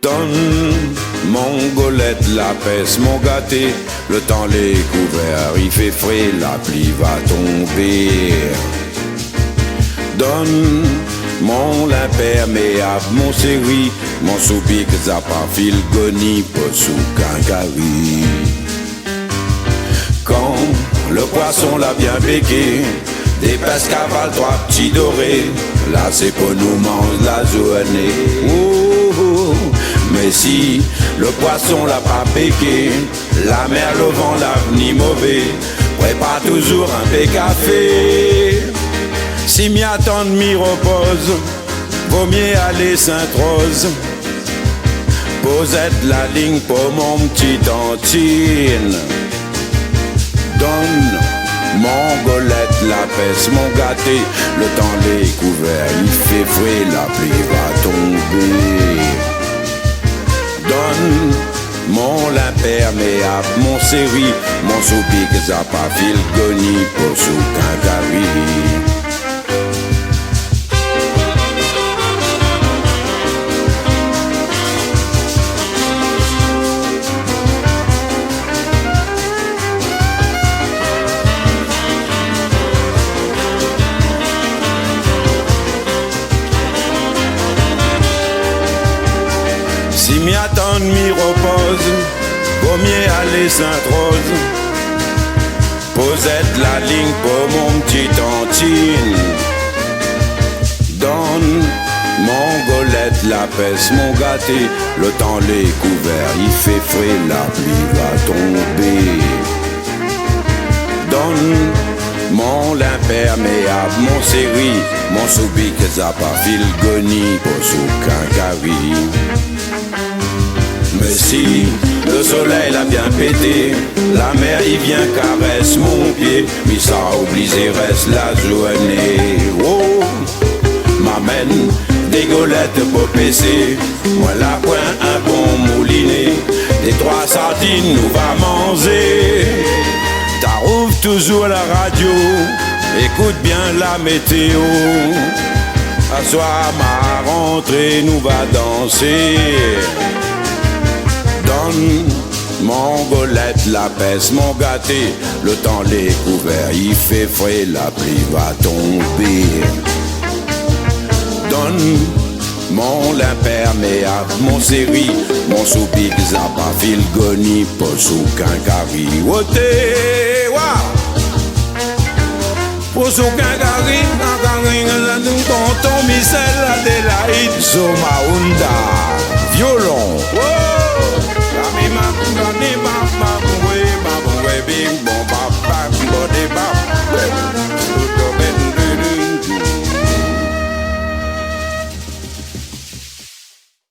Donne mon golette, la peste, mon gâté. Le temps les couverts, il fait frais, la pluie va tomber. Donne mon imperméable, mon série, mon soupir que ça pas fil goni, pas sous cancari. Quand le poisson l'a bien piqué, des pêches cavales, trois petits dorés, là c'est pour nous manger la journée. Oh, oh. Mais si le poisson l'a pas piqué, la mer, le vent, l'avenir mauvais, prépare toujours un peu café. Si m'y attend, m'y repose, vaut mieux aller Sainte-Rose. Posette la ligne pour mon petit Antine. Donne mon golette, la peste, mon gâté. Le temps les couverts, il fait frais, la pluie va tomber. Donne mon imperméable, mon série, mon soupir que ça pas fil goni pour sous cancari. Si m'y attend, m'y repose, vaut mieux aller Sainte-Rose. Posette la ligne pour mon petit Antine. Donne mon golette, la peste, mon gâté. Le temps les couverts, il fait frais, la pluie va tomber. Donne mon imperméable, mon série, mon soupir que ça pas fil goni pour sous cancari. Mais si le soleil l'a bien pété, la mer y vient caresse mon pied, mais ça obligé reste la journée. Oh, m'amène des golettes pour passer, moi la point un bon moulinet, des 3 sardines nous va manger. T'arrives toujours à la radio, écoute bien la météo. À soir ma rentrée nous va danser. Donne mon golette, la peste, mon gâté. Le temps les couverts, il fait frais, la pluie va tomber. Donne mon imperméable, mon série, mon soupir que ça pas fil goni pour sous cancari. Woté, wa, pour sous cancari, cancari, tonton Michel Adélaïde, Somaunda.